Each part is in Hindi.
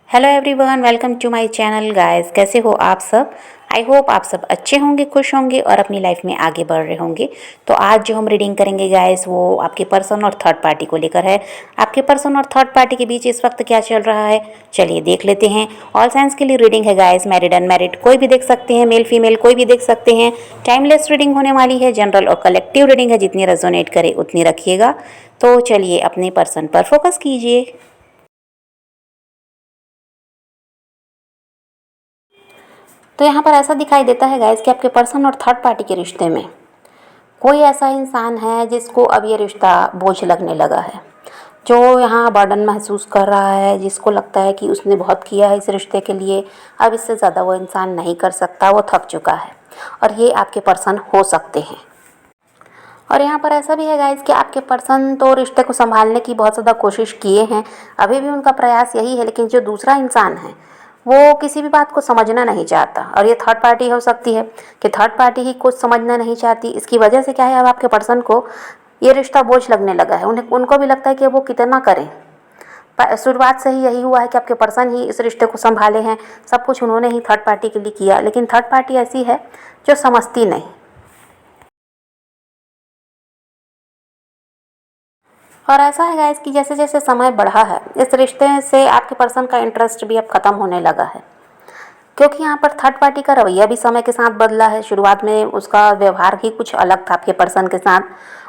Hello everyone, welcome to my channel guys. कैसे हो आप सब? आई होप आप सब अच्छे होंगे, खुश होंगे और अपनी लाइफ में आगे बढ़ रहे होंगे। तो आज जो हम रीडिंग करेंगे गाइस, वो आपके पर्सन और थर्ड पार्टी को लेकर है। आपके पर्सन और थर्ड पार्टी के बीच इस वक्त क्या चल रहा है, चलिए देख लेते हैं। ऑल साइंस के लिए रीडिंग है गाइस, मैरिड अनमैरिड कोई भी देख सकते हैं, मेल फीमेल कोई भी देख सकते हैं। टाइमलेस रीडिंग होने वाली है, जनरल और कलेक्टिव रीडिंग है, जितनी रेजोनेट करे उतनी रखिएगा। तो चलिए अपने पर्सन पर फोकस कीजिए। तो यहाँ पर ऐसा दिखाई देता है गाइस कि आपके पर्सन और थर्ड पार्टी के रिश्ते में कोई ऐसा इंसान है जिसको अब ये रिश्ता बोझ लगने लगा है, जो यहाँ बर्डन महसूस कर रहा है, जिसको लगता है कि उसने बहुत किया है इस रिश्ते के लिए, अब इससे ज़्यादा वो इंसान नहीं कर सकता, वो थक चुका है। और ये आपके पर्सन हो सकते हैं। और यहाँ पर ऐसा भी है गाइस कि आपके पर्सन तो रिश्ते को संभालने की बहुत ज़्यादा कोशिश किए हैं, अभी भी उनका प्रयास यही है, लेकिन जो दूसरा इंसान है वो किसी भी बात को समझना नहीं चाहता। और ये थर्ड पार्टी हो सकती है कि थर्ड पार्टी ही कुछ समझना नहीं चाहती। इसकी वजह से क्या है, अब आपके पर्सन को ये रिश्ता बोझ लगने लगा है। उनको भी लगता है कि वो कितना करें। शुरुआत से ही यही हुआ है कि आपके पर्सन ही इस रिश्ते को संभाले हैं, सब कुछ उन्होंने ही थर्ड पार्टी के लिए किया, लेकिन थर्ड पार्टी ऐसी है जो समझती नहीं। और ऐसा है गाइस कि जैसे जैसे समय बढ़ा है, इस रिश्ते से आपके पर्सन का इंटरेस्ट भी अब ख़त्म होने लगा है, क्योंकि यहाँ पर थर्ड पार्टी का रवैया भी समय के साथ बदला है। शुरुआत में उसका व्यवहार ही कुछ अलग था आपके पर्सन के साथ,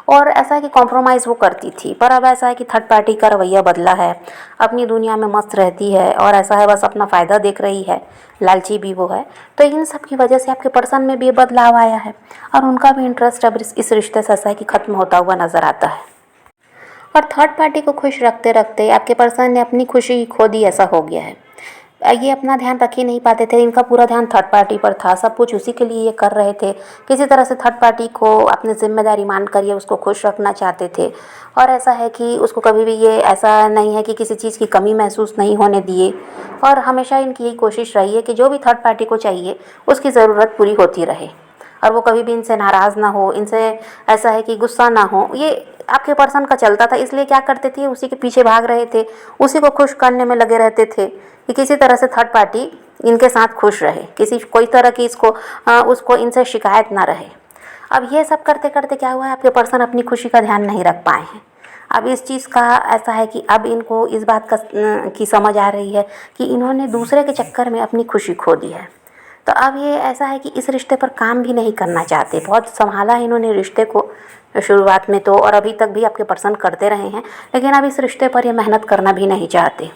और ऐसा है कि कॉम्प्रोमाइज़ वो करती थी, पर अब ऐसा है कि थर्ड पार्टी का रवैया बदला है। अपनी दुनिया में मस्त रहती है और ऐसा है बस अपना फ़ायदा देख रही है, लालची भी वो है। तो इन सब की वजह से आपके पर्सन में भी ये बदलाव आया है, और उनका भी इंटरेस्ट अब इस रिश्ते से ऐसा है कि ख़त्म होता हुआ नज़र आता है। और थर्ड पार्टी को खुश रखते रखते आपके पर्सन ने अपनी खुशी खो दी, ऐसा हो गया है। ये अपना ध्यान रख ही नहीं पाते थे, इनका पूरा ध्यान थर्ड पार्टी पर था, सब कुछ उसी के लिए ये कर रहे थे। किसी तरह से थर्ड पार्टी को अपनी जिम्मेदारी मान कर ये उसको खुश रखना चाहते थे। और ऐसा है कि उसको कभी भी ये ऐसा नहीं है कि किसी चीज़ की कमी महसूस नहीं होने दिए। और हमेशा इनकी यही कोशिश रही है कि जो भी थर्ड पार्टी को चाहिए उसकी ज़रूरत पूरी होती रहे, और वो कभी भी इनसे नाराज़ ना हो, इनसे ऐसा है कि गुस्सा ना हो। ये आपके पर्सन का चलता था, इसलिए क्या करते थे, उसी के पीछे भाग रहे थे, उसी को खुश करने में लगे रहते थे कि किसी तरह से थर्ड पार्टी इनके साथ खुश रहे, किसी कोई तरह की उसको इनसे शिकायत ना रहे। अब ये सब करते करते क्या हुआ है, आपके पर्सन अपनी खुशी का ध्यान नहीं रख पाए हैं। अब इस चीज़ का ऐसा है कि अब इनको इस बात की समझ आ रही है कि इन्होंने दूसरे के चक्कर में अपनी खुशी खो दी है। तो अब ये ऐसा है कि इस रिश्ते पर काम भी नहीं करना चाहते। बहुत संभाला है इन्होंने रिश्ते को शुरुआत में तो, और अभी तक भी आपके पर्सन करते रहे हैं, लेकिन अब इस रिश्ते पर ये मेहनत करना भी नहीं चाहते।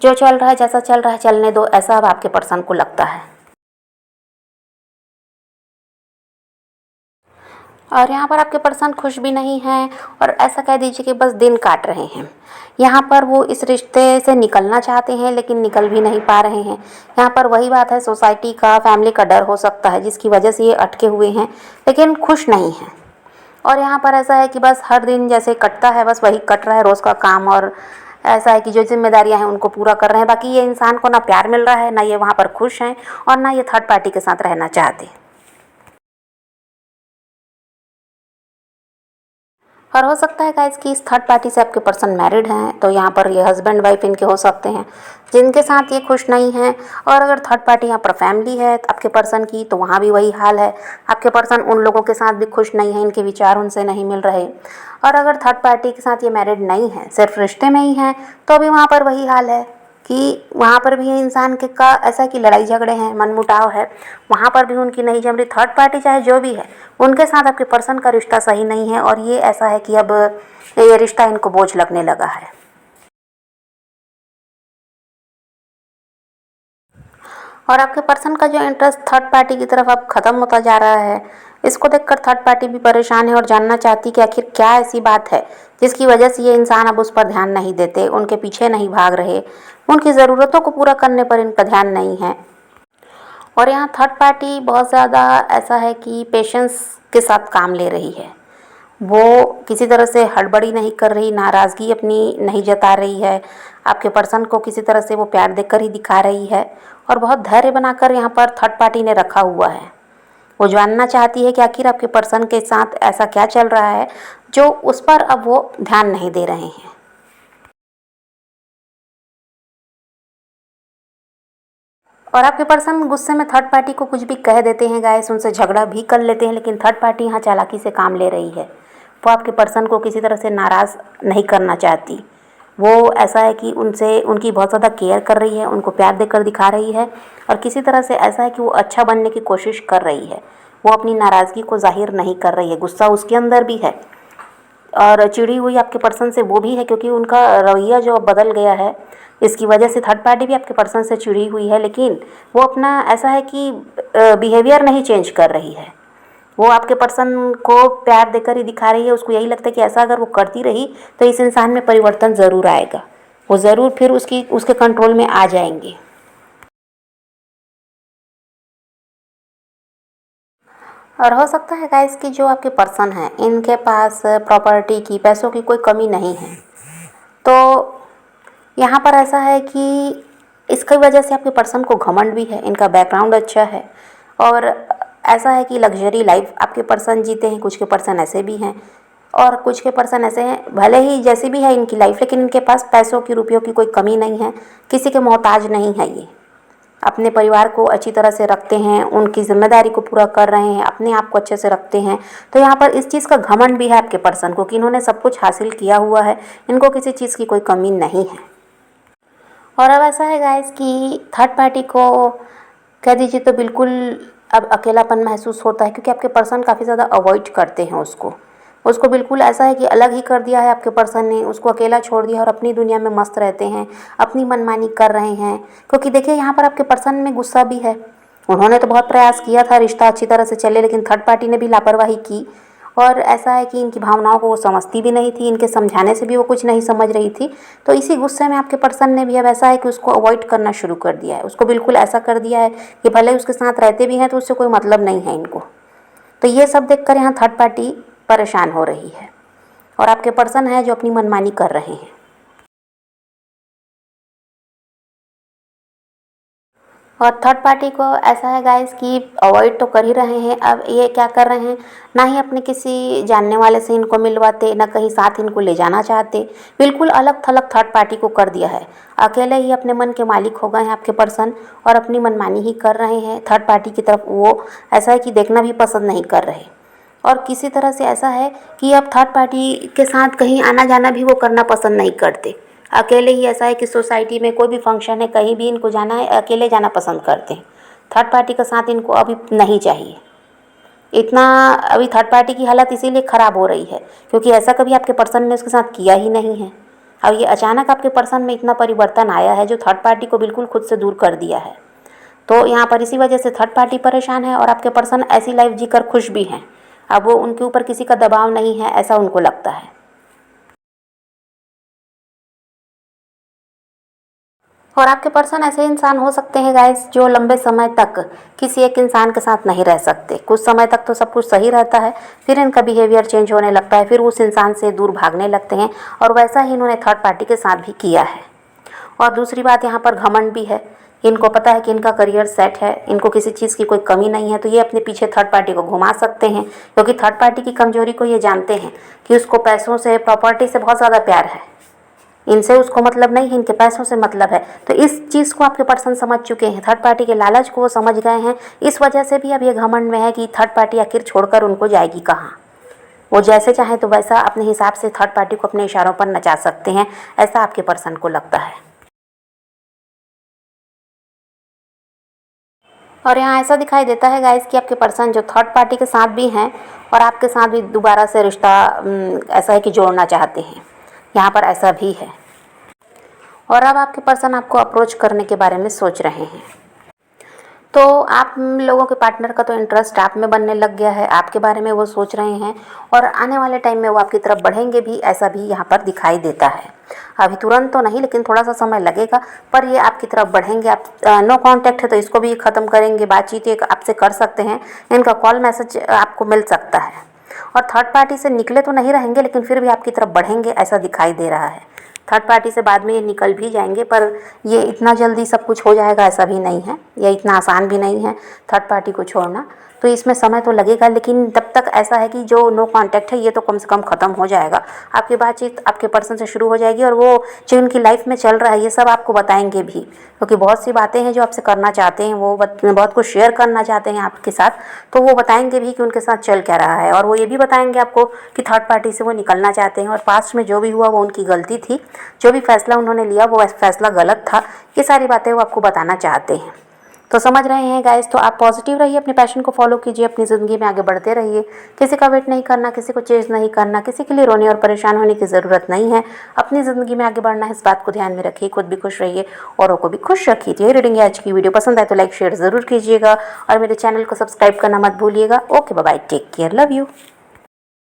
जो चल रहा है, जैसा चल रहा है चलने दो, ऐसा अब आपके पर्सन को लगता है। और यहाँ पर आपके पर्सन खुश भी नहीं हैं, और ऐसा कह दीजिए कि बस दिन काट रहे हैं। यहाँ पर वो इस रिश्ते से निकलना चाहते हैं, लेकिन निकल भी नहीं पा रहे हैं। यहाँ पर वही बात है, सोसाइटी का, फैमिली का डर हो सकता है जिसकी वजह से ये अटके हुए हैं, लेकिन खुश नहीं हैं। और यहाँ पर ऐसा है कि बस हर दिन जैसे कटता है, बस वही कट रहा है, रोज़ का काम। और ऐसा है कि जो जिम्मेदारियां हैं उनको पूरा कर रहे हैं, बाकी ये इंसान को ना प्यार मिल रहा है, ना ये वहाँ पर खुश हैं, और ना ये थर्ड पार्टी के साथ रहना चाहते। और हो सकता है गाइस कि इस थर्ड पार्टी से आपके पर्सन मैरिड हैं, तो यहाँ पर ये हस्बैंड वाइफ इनके हो सकते हैं जिनके साथ ये खुश नहीं हैं। और अगर थर्ड पार्टी यहाँ पर फैमिली है आपके पर्सन की, तो वहाँ भी वही हाल है, आपके पर्सन उन लोगों के साथ भी खुश नहीं है, इनके विचार उनसे नहीं मिल रहे। और अगर थर्ड पार्टी के साथ ये मैरिड नहीं है, सिर्फ रिश्ते में ही हैं, तो अभी वहाँ पर वही हाल है कि वहाँ पर भी इंसान के का ऐसा कि लड़ाई झगड़े हैं, मनमुटाव है, वहाँ पर भी उनकी नहीं जम रही। थर्ड पार्टी चाहे जो भी है, उनके साथ आपके पर्सन का रिश्ता सही नहीं है, और ये ऐसा है कि अब ये रिश्ता इनको बोझ लगने लगा है। और आपके पर्सन का जो इंटरेस्ट थर्ड पार्टी की तरफ अब ख़त्म होता जा रहा है, इसको देखकर थर्ड पार्टी भी परेशान है और जानना चाहती कि आखिर क्या ऐसी बात है जिसकी वजह से ये इंसान अब उस पर ध्यान नहीं देते, उनके पीछे नहीं भाग रहे, उनकी ज़रूरतों को पूरा करने पर इनका ध्यान नहीं है। और यहाँ थर्ड पार्टी बहुत ज़्यादा ऐसा है कि पेशेंस के साथ काम ले रही है। वो किसी तरह से हड़बड़ी नहीं कर रही, नाराज़गी अपनी नहीं जता रही है, आपके पर्सन को किसी तरह से वो प्यार देकर ही दिखा रही है, और बहुत धैर्य बनाकर यहाँ पर थर्ड पार्टी ने रखा हुआ है। वो जानना चाहती है कि आखिर आपके पर्सन के साथ ऐसा क्या चल रहा है जो उस पर अब वो ध्यान नहीं दे रहे हैं। और आपके पर्सन गुस्से में थर्ड पार्टी को कुछ भी कह देते हैं गाइस, उनसे झगड़ा भी कर लेते हैं, लेकिन थर्ड पार्टी यहाँ चालाकी से काम ले रही है। वो आपके पर्सन को किसी तरह से नाराज़ नहीं करना चाहती। वो ऐसा है कि उनसे उनकी बहुत ज़्यादा केयर कर रही है, उनको प्यार देकर दिखा रही है, और किसी तरह से ऐसा है कि वो अच्छा बनने की कोशिश कर रही है। वो अपनी नाराज़गी को ज़ाहिर नहीं कर रही है, गुस्सा उसके अंदर भी है और चिड़ी हुई आपके पर्सन से वो भी है, क्योंकि उनका रवैया जो बदल गया है, इसकी वजह से थर्ड पार्टी भी आपके पर्सन से चिड़ी हुई है। लेकिन वो अपना ऐसा है कि बिहेवियर नहीं चेंज कर रही है। वो आपके पर्सन को प्यार देकर ही दिखा रही है। उसको यही लगता है कि ऐसा अगर वो करती रही तो इस इंसान में परिवर्तन ज़रूर आएगा, वो ज़रूर फिर उसके कंट्रोल में आ जाएंगे। और हो सकता है गाइस कि जो आपके पर्सन हैं, इनके पास प्रॉपर्टी की, पैसों की कोई कमी नहीं है। तो यहाँ पर ऐसा है कि इसकी वजह से आपके पर्सन को घमंड भी है, इनका बैकग्राउंड अच्छा है, और ऐसा है कि लग्जरी लाइफ आपके पर्सन जीते हैं। कुछ के पर्सन ऐसे भी हैं और कुछ के पर्सन ऐसे हैं, भले ही जैसी भी है इनकी लाइफ, लेकिन इनके पास पैसों की, रुपयों की कोई कमी नहीं है, किसी के मोहताज नहीं है। ये अपने परिवार को अच्छी तरह से रखते हैं, उनकी जिम्मेदारी को पूरा कर रहे हैं, अपने आप को अच्छे से रखते हैं। तो यहाँ पर इस चीज़ का घमंड भी है आपके पर्सन को कि इन्होंने सब कुछ हासिल किया हुआ है, इनको किसी चीज़ की कोई कमी नहीं है। और अब ऐसा है गाइस कि थर्ड पार्टी को कह दीजिए तो बिल्कुल अब अकेलापन महसूस होता है, क्योंकि आपके पर्सन काफ़ी ज़्यादा अवॉइड करते हैं उसको बिल्कुल ऐसा है कि अलग ही कर दिया है आपके पर्सन ने, उसको अकेला छोड़ दिया और अपनी दुनिया में मस्त रहते हैं, अपनी मनमानी कर रहे हैं। क्योंकि देखिए यहाँ पर आपके पर्सन में गुस्सा भी है। उन्होंने तो बहुत प्रयास किया था रिश्ता अच्छी तरह से चले, लेकिन थर्ड पार्टी ने भी लापरवाही की। और ऐसा है कि इनकी भावनाओं को वो समझती भी नहीं थी, इनके समझाने से भी वो कुछ नहीं समझ रही थी। तो इसी गुस्से में आपके पर्सन ने भी अब ऐसा है कि उसको अवॉइड करना शुरू कर दिया है। उसको बिल्कुल ऐसा कर दिया है कि भले उसके साथ रहते भी हैं तो उससे कोई मतलब नहीं है इनको। तो ये सब देखकर यहाँ थर्ड पार्टी परेशान हो रही है और आपके पर्सन है जो अपनी मनमानी कर रहे हैं। और थर्ड पार्टी को ऐसा है गाइस कि अवॉइड तो कर ही रहे हैं। अब ये क्या कर रहे हैं, ना ही अपने किसी जानने वाले से इनको मिलवाते, ना कहीं साथ इनको ले जाना चाहते, बिल्कुल अलग थलग थर्ड पार्टी को कर दिया है। अकेले ही अपने मन के मालिक हो गए हैं आपके पर्सन और अपनी मनमानी ही कर रहे हैं। थर्ड पार्टी की तरफ वो ऐसा है कि देखना भी पसंद नहीं कर रहे, और किसी तरह से ऐसा है कि अब थर्ड पार्टी के साथ कहीं आना जाना भी वो करना पसंद नहीं करते। अकेले ही ऐसा है कि सोसाइटी में कोई भी फंक्शन है, कहीं भी इनको जाना है, अकेले जाना पसंद करते हैं। थर्ड पार्टी का साथ इनको अभी नहीं चाहिए। इतना अभी थर्ड पार्टी की हालत इसीलिए ख़राब हो रही है क्योंकि ऐसा कभी आपके पर्सन ने उसके साथ किया ही नहीं है। अब ये अचानक आपके पर्सन में इतना परिवर्तन आया है जो थर्ड पार्टी को बिल्कुल खुद से दूर कर दिया है। तो यहाँ पर इसी वजह से थर्ड पार्टी परेशान है और आपके पर्सन ऐसी लाइफ जीकर खुश भी हैं। अब वो उनके ऊपर किसी का दबाव नहीं है, ऐसा उनको लगता है। और आपके पर्सन ऐसे इंसान हो सकते हैं गाइस जो लंबे समय तक किसी एक इंसान के साथ नहीं रह सकते। कुछ समय तक तो सब कुछ सही रहता है, फिर इनका बिहेवियर चेंज होने लगता है, फिर उस इंसान से दूर भागने लगते हैं, और वैसा ही इन्होंने थर्ड पार्टी के साथ भी किया है। और दूसरी बात, यहाँ पर घमंड भी है। इनको पता है कि इनका करियर सेट है, इनको किसी चीज़ की कोई कमी नहीं है, तो ये अपने पीछे थर्ड पार्टी को घुमा सकते हैं, क्योंकि थर्ड पार्टी की कमजोरी को ये जानते हैं कि उसको पैसों से, प्रॉपर्टी से बहुत ज़्यादा प्यार है। इनसे उसको मतलब नहीं है, इनके पैसों से मतलब है। तो इस चीज़ को आपके पर्सन समझ चुके हैं, थर्ड पार्टी के लालच को वो समझ गए हैं। इस वजह से भी अब ये घमंड में है कि थर्ड पार्टी आखिर छोड़कर उनको जाएगी कहाँ। वो जैसे चाहे तो वैसा अपने हिसाब से थर्ड पार्टी को अपने इशारों पर नचा सकते हैं, ऐसा आपके पर्सन को लगता है। और यहाँ ऐसा दिखाई देता है गाइस कि आपके पर्सन जो थर्ड पार्टी के साथ भी हैं और आपके साथ भी दोबारा से रिश्ता ऐसा है कि जोड़ना चाहते हैं। यहाँ पर ऐसा भी है। और अब आपके पर्सन आपको अप्रोच करने के बारे में सोच रहे हैं। तो आप लोगों के पार्टनर का तो इंटरेस्ट आप में बनने लग गया है, आपके बारे में वो सोच रहे हैं, और आने वाले टाइम में वो आपकी तरफ बढ़ेंगे भी, ऐसा भी यहाँ पर दिखाई देता है। अभी तुरंत तो नहीं, लेकिन थोड़ा सा समय लगेगा, पर ये आपकी तरफ बढ़ेंगे। आप नो कांटेक्ट है तो इसको भी ख़त्म करेंगे, बातचीत ये आपसे कर सकते हैं, इनका कॉल मैसेज आपको मिल सकता है। और थर्ड पार्टी से निकले तो नहीं रहेंगे, लेकिन फिर भी आपकी तरफ बढ़ेंगे, ऐसा दिखाई दे रहा है। थर्ड पार्टी से बाद में ये निकल भी जाएंगे, पर ये इतना जल्दी सब कुछ हो जाएगा ऐसा भी नहीं है। यह इतना आसान भी नहीं है थर्ड पार्टी को छोड़ना। तो इसमें समय तो लगेगा, लेकिन तब तक ऐसा है कि जो नो कांटेक्ट है ये तो कम से कम ख़त्म हो जाएगा। आपकी बातचीत आपके पर्सन से शुरू हो जाएगी और वो जो उनकी लाइफ में चल रहा है ये सब आपको बताएंगे भी, क्योंकि बहुत सी बातें हैं जो आपसे करना चाहते हैं, वो बहुत कुछ शेयर करना चाहते हैं आपके साथ, तो वो बताएंगे भी कि उनके साथ चल क्या रहा है। और वो ये भी बताएंगे आपको कि थर्ड पार्टी से वो निकलना चाहते हैं और पास्ट में जो भी हुआ वो उनकी गलती थी, जो भी फैसला उन्होंने लिया वो फैसला गलत था। ये सारी बातें वो आपको बताना चाहते हैं। तो समझ रहे हैं गाइस, तो आप पॉजिटिव रहिए, अपने पैशन को फॉलो कीजिए, अपनी ज़िंदगी में आगे बढ़ते रहिए। किसी का वेट नहीं करना, किसी को चेज़ नहीं करना, किसी के लिए रोने और परेशान होने की ज़रूरत नहीं है। अपनी ज़िंदगी में आगे बढ़ना है, इस बात को ध्यान में रखिए। खुद भी खुश रहिए, औरों को भी खुश रखिए। तो ये रीडिंग है आज की। वीडियो पसंद आए तो लाइक शेयर ज़रूर कीजिएगा और मेरे चैनल को सब्सक्राइब करना मत भूलिएगा। Okay bye, take care, love you.